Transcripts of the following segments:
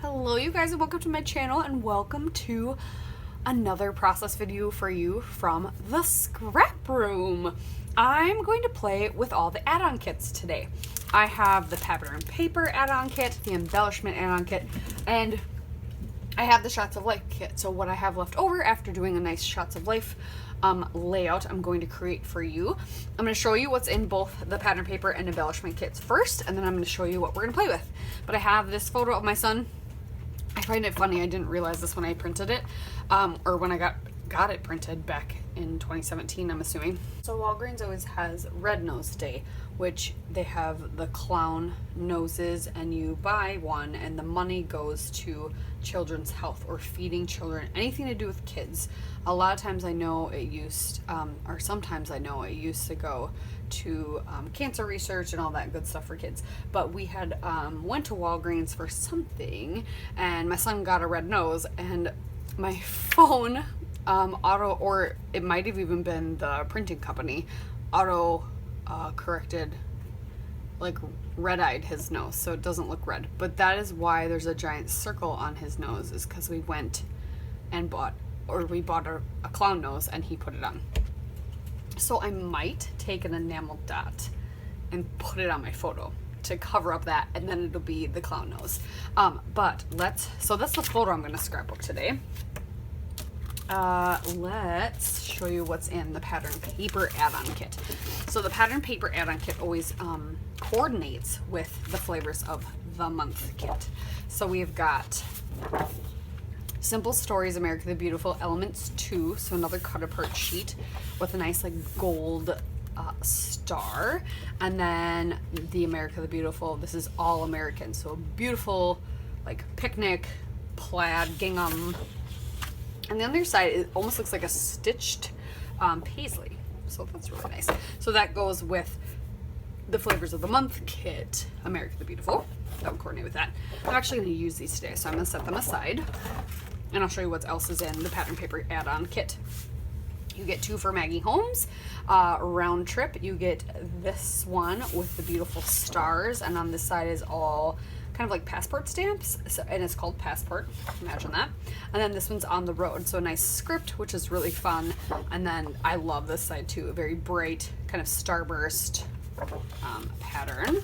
Hello you guys and welcome to my channel and welcome to another process video for you from the scrap room. I'm going to play with all the add-on kits today. I have the pattern paper add-on kit, the embellishment add-on kit, and I have the shots of life kit. So what I have left over after doing a nice shots of life layout I'm going to create for you. I'm going to show you what's in both the pattern paper and embellishment kits first, and then I'm going to show you what we're going to play with. But I have this photo of my son. I find it funny, I didn't realize this when I printed it, or when I got it printed back in 2017, I'm assuming. So Walgreens always has Red Nose Day, which they have the clown noses, and you buy one and the money goes to children's health or feeding children, anything to do with kids. A lot of times I know it used, or sometimes I know it used to go to cancer research and all that good stuff for kids. But we had went to Walgreens for something and my son got a red nose, and my phone or it might have even been the printing company, corrected, like red-eyed his nose so it doesn't look red. But that is why there's a giant circle on his nose, is because we went and bought a clown nose and he put it on. So I might take an enamel dot and put it on my photo to cover up that, and then it'll be the clown nose. So that's the photo I'm going to scrapbook today. Let's show you what's in the pattern paper add-on kit. So the pattern paper add-on kit always coordinates with the flavors of the month kit. So we've got Simple Stories America the Beautiful Elements 2, so another cut apart sheet with a nice like gold star, and then the America the Beautiful, this is all American, so a beautiful like picnic plaid gingham, and the other side it almost looks like a stitched paisley, so that's really nice. So that goes with the flavors of the month kit, America the Beautiful. That would coordinate with that. I'm actually going to use these today, so I'm going to set them aside, and I'll show you what else is in the pattern paper add-on kit. You get 2 for Maggie Holmes. Round trip, you get this one with the beautiful stars, and on this side is all kind of like passport stamps, and it's called Passport, imagine that. And then this one's On the Road, so a nice script, which is really fun. And then I love this side too, a very bright kind of starburst pattern.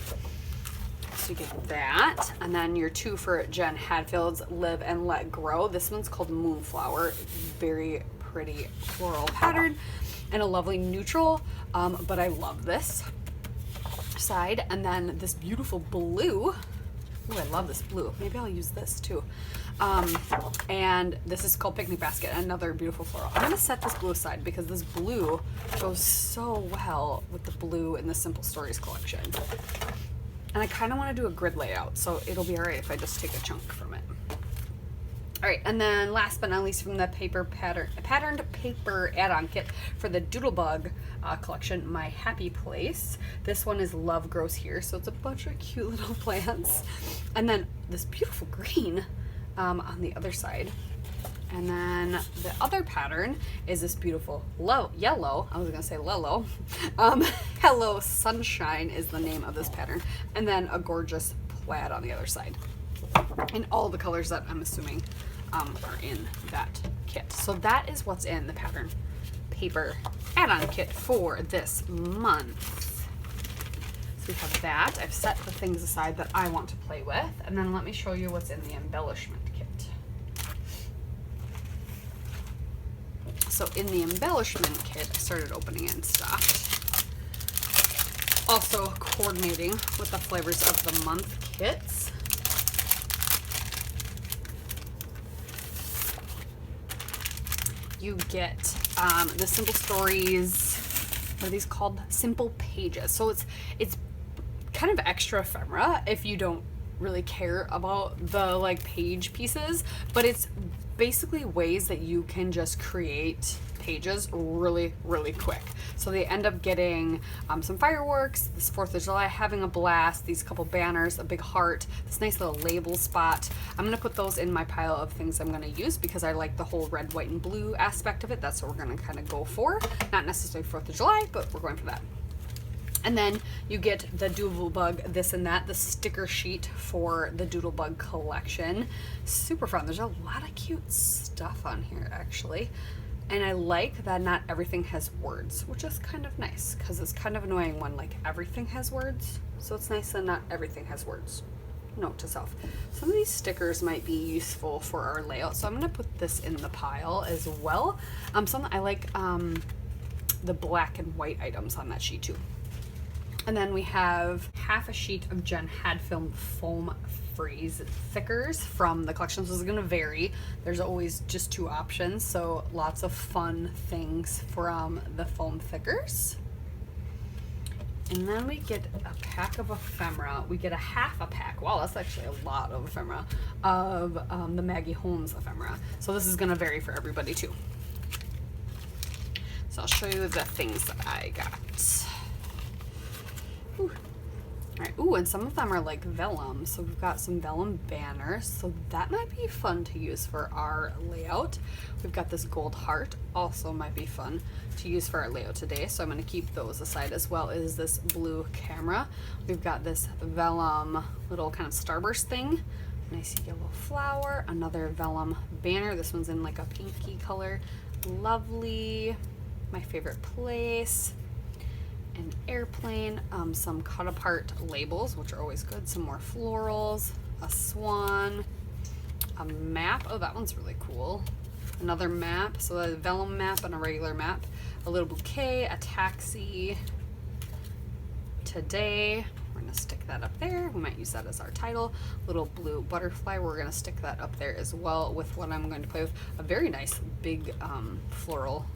So you get that, and then your 2 for Jen Hadfield's Live and Let Grow. This one's called Moonflower, very pretty floral pattern and a lovely neutral, but I love this side. And then this beautiful blue. Oh, I love this blue. Maybe I'll use this too. And this is called Picnic Basket, another beautiful floral. I'm gonna set this blue aside because this blue goes so well with the blue in the Simple Stories collection. And I kind of want to do a grid layout, so it'll be all right if I just take a chunk from it. All right, and then last but not least from the patterned paper add-on kit for the Doodlebug collection, My Happy Place. This one is Love Grows Here, so it's a bunch of cute little plants. And then this beautiful green on the other side. And then the other pattern is this beautiful yellow, I was gonna say Lello. Hello Sunshine is the name of this pattern. And then a gorgeous plaid on the other side. And all the colors that I'm assuming are in that kit. So that is what's in the pattern paper add-on kit for this month. So we have that. I've set the things aside that I want to play with, and then let me show you what's in the embellishment kit. So in the embellishment kit, I started opening it and stopped. Also coordinating with the flavors of the month kits. You get the Simple Stories, what are these called? Simple Pages. So it's kind of extra ephemera if you don't really care about the like page pieces, but it's basically ways that you can just create pages really, really quick. So they end up getting some fireworks, this 4th of July, having a blast, these couple banners, a big heart, this nice little label spot. I'm gonna put those in my pile of things I'm gonna use because I like the whole red, white, and blue aspect of it. That's what we're gonna kind of go for. Not necessarily 4th of July, but we're going for that. And then you get the Doodlebug This and That, the sticker sheet for the Doodlebug collection. Super fun. There's a lot of cute stuff on here, actually. And I like that not everything has words, which is kind of nice, because it's kind of annoying when like everything has words. So it's nice that not everything has words. Note to self. Some of these stickers might be useful for our layout, so I'm going to put this in the pile as well. I like the black and white items on that sheet too. And then we have half a sheet of Jen Hadfilm foam freeze thickers from the collection. So this is going to vary. There's always just 2 options, so lots of fun things from the foam thickers. And then we get a pack of ephemera. We get a half a pack. Wow, that's actually a lot of ephemera of the Maggie Holmes ephemera. So this is going to vary for everybody too. So I'll show you the things that I got. Ooh. All right. Ooh, and some of them are like vellum. So we've got some vellum banners. So that might be fun to use for our layout. We've got this gold heart. Also might be fun to use for our layout today. So I'm going to keep those aside, as well as this blue camera. We've got this vellum little kind of starburst thing. Nice yellow flower. Another vellum banner. This one's in like a pinky color. Lovely. My favorite place. An airplane, some cut apart labels, which are always good, some more florals, a swan, a map. Oh, that one's really cool. Another map, so a vellum map and a regular map, a little bouquet, a taxi. Today, we're gonna stick that up there. We might use that as our title. Little blue butterfly, we're gonna stick that up there as well with what I'm going to play with. A very nice big floral.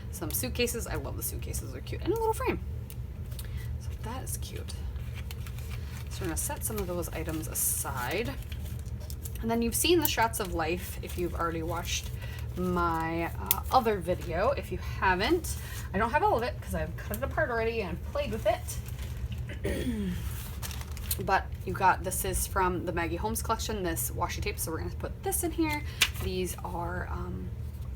Some suitcases. I love the suitcases, they're cute. And a little frame. So that is cute. So we're going to set some of those items aside. And then you've seen the shots of life if you've already watched my other video. If you haven't, I don't have all of it because I've cut it apart already and played with it. But you got, this is from the Maggie Holmes collection, this washi tape. So we're going to put this in here. These are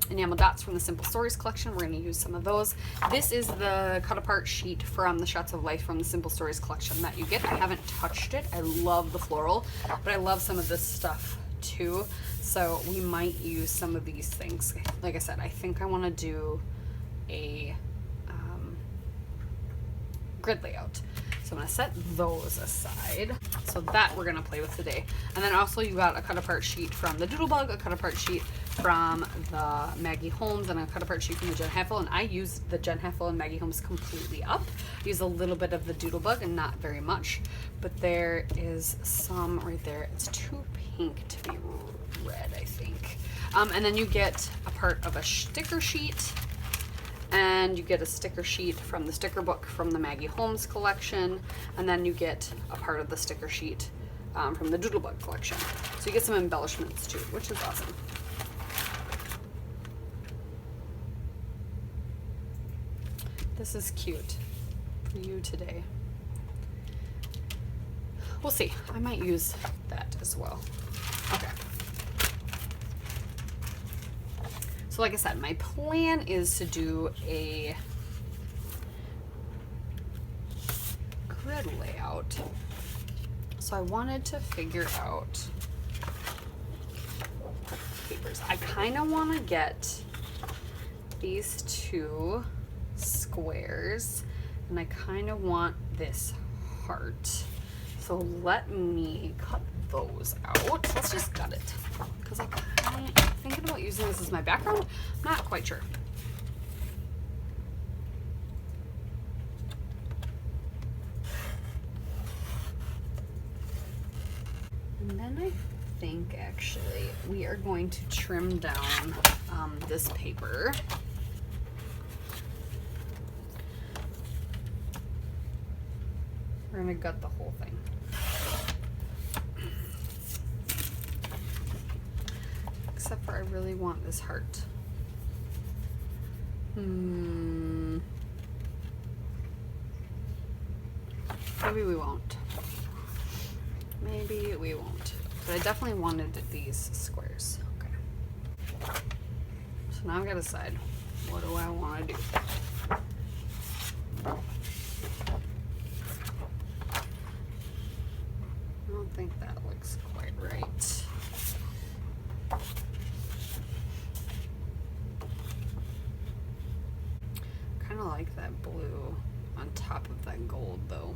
Enamel Dots from the Simple Stories collection. We're going to use some of those. This is the cut apart sheet from the Shots of Life from the Simple Stories collection that you get. I haven't touched it. I love the floral, but I love some of this stuff too. So we might use some of these things. Like I said, I think I want to do a grid layout. So I'm going to set those aside. So that we're going to play with today. And then also you got a cut apart sheet from the Doodlebug, a cut apart sheet from the Maggie Holmes, and a cut apart sheet from the Jen Hadfilm. And I used the Jen Hadfilm and Maggie Holmes completely up. I used a little bit of the Doodlebug and not very much. But there is some right there. It's too pink to be red, I think. And then you get a part of a sticker sheet. And you get a sticker sheet from the sticker book from the Maggie Holmes collection. And then you get a part of the sticker sheet from the Doodlebug collection. So you get some embellishments too, which is awesome. This is cute for you today. We'll see. I might use that as well. Okay. So like I said, my plan is to do a grid layout. So I wanted to figure out papers. I kind of want to get these 2 squares, and I kind of want this heart. So let me cut those out. Let's just gut it, because I'm thinking about using this as my background. I'm not quite sure. And then I think actually we are going to trim down this paper. We're gonna gut the whole thing. Except for I really want this heart. Maybe we won't. Maybe we won't. But I definitely wanted these squares. Okay. So now I've got to decide, what do I want to do? don't think that looks quite right. Kind of like that blue on top of that gold though.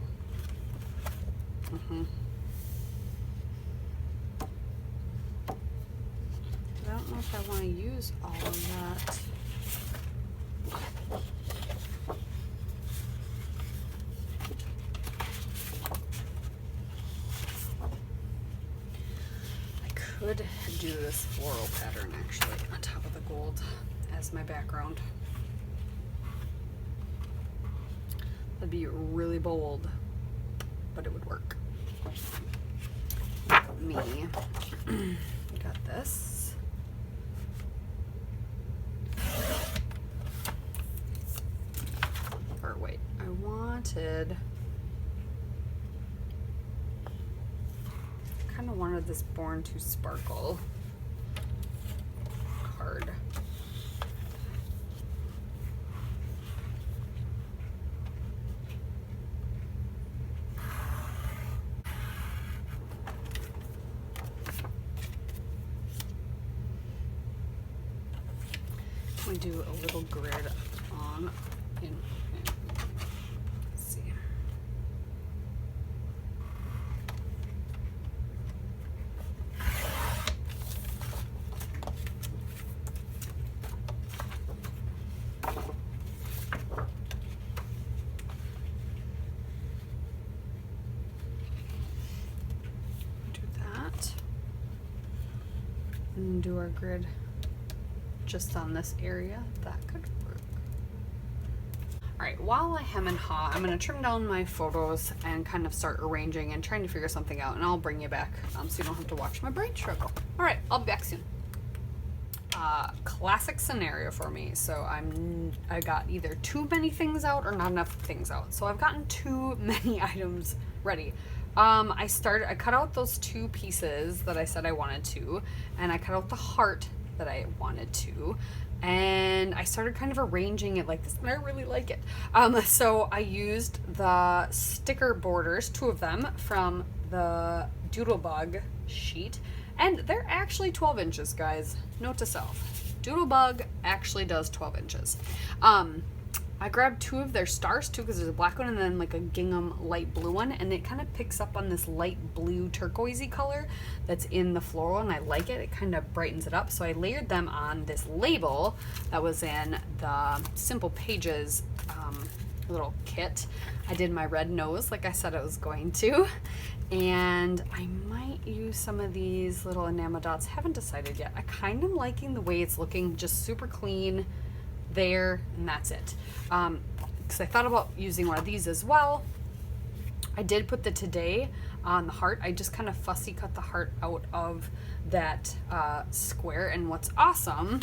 I don't know if I want to use all of that. I could do this floral pattern actually on top of the gold as my background. That'd be really bold, but it would work. Me, got this. Or wait, I kind of wanted this Born to Sparkle card. We do a little grid on in. Let's see. Do that and do our grid just on this area. That could work. All right, while I hem and haw, I'm going to trim down my photos and kind of start arranging and trying to figure something out, and I'll bring you back so you don't have to watch my brain struggle. All right, I'll be back soon. Classic scenario for me. So I got either too many things out or not enough things out. So I've gotten too many items ready. I cut out those two pieces that I said I wanted to, and I cut out the heart that I wanted to, and I started kind of arranging it like this, and I really like it. So I used the sticker borders, 2 of them from the Doodlebug sheet, and they're actually 12 inches, guys. Note to self, Doodlebug actually does 12 inches. I grabbed 2 of their stars too, because there's a black one and then like a gingham light blue one, and it kind of picks up on this light blue turquoisey color that's in the floral, and I like it. It kind of brightens it up. So I layered them on this label that was in the Simple Pages little kit. I did my red nose like I said I was going to, and I might use some of these little enamel dots. Haven't decided yet. I kind of liking the way it's looking, just super clean there, and that's it. Because I thought about using one of these as well. I did put the Today on the heart. I just kind of fussy cut the heart out of that square, and what's awesome,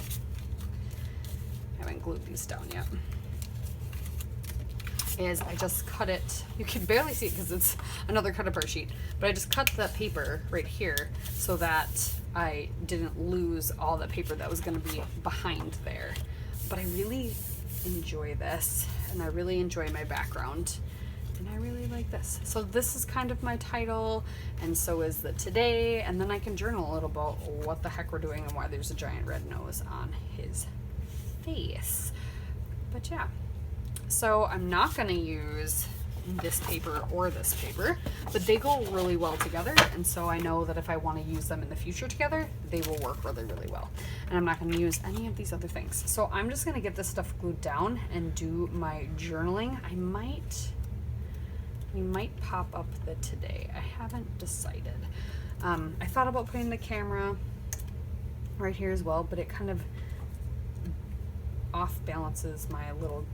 I haven't glued these down yet, is I just cut it. You can barely see it because it's another cut apart sheet, but I just cut the paper right here so that I didn't lose all the paper that was going to be behind there. But I really enjoy this, and I really enjoy my background, and I really like this. So this is kind of my title, and so is the Today, and then I can journal a little about what the heck we're doing and why there's a giant red nose on his face. But yeah, so I'm not going to use this paper or this paper, but they go really well together, and so I know that if I want to use them in the future together, they will work really, really well. And I'm not going to use any of these other things. So I'm just going to get this stuff glued down and do my journaling. We might pop up the Today. I haven't decided. I thought about putting the camera right here as well, but it kind of off balances my little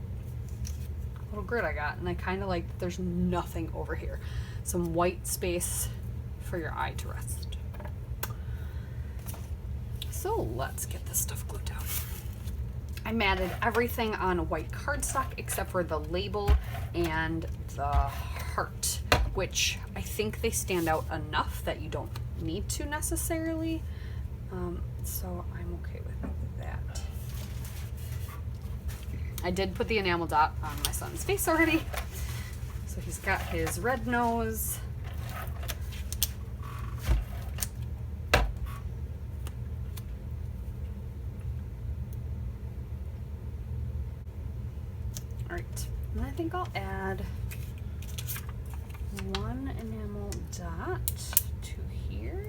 grid I got, and I kind of like that there's nothing over here. Some white space for your eye to rest. So let's get this stuff glued down. I matted everything on white cardstock except for the label and the heart, which I think they stand out enough that you don't need to necessarily. So I'm okay with that. I did put the enamel dot on my son's face already. So he's got his red nose. All right, and I think I'll add one enamel dot to here.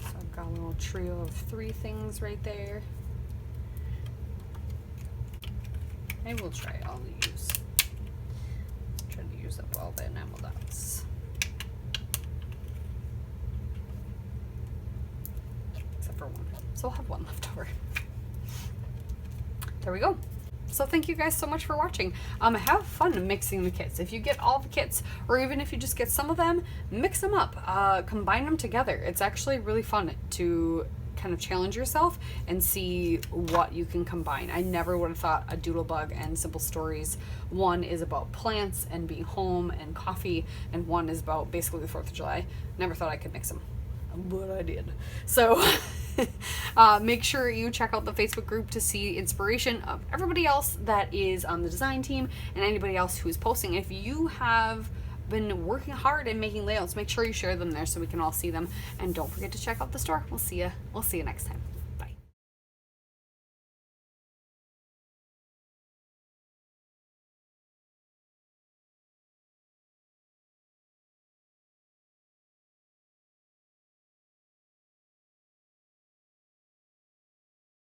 So I've got a little trio of 3 things right there. Maybe we'll try all to use. Try to use up all the enamel dots. Except for one. So I'll have one left over. There we go. So thank you guys so much for watching. Have fun mixing the kits. If you get all the kits, or even if you just get some of them, mix them up, combine them together. It's actually really fun to kind of challenge yourself and see what you can combine. I never would have thought a Doodlebug and Simple Stories, one is about plants and being home and coffee, and one is about basically the 4th of July. Never thought I could mix them, but I did. So make sure you check out the Facebook group to see inspiration of everybody else that is on the design team and anybody else who's posting. If you have been working hard and making layouts, make sure you share them there so we can all see them, and don't forget to check out the store. We'll see you next time.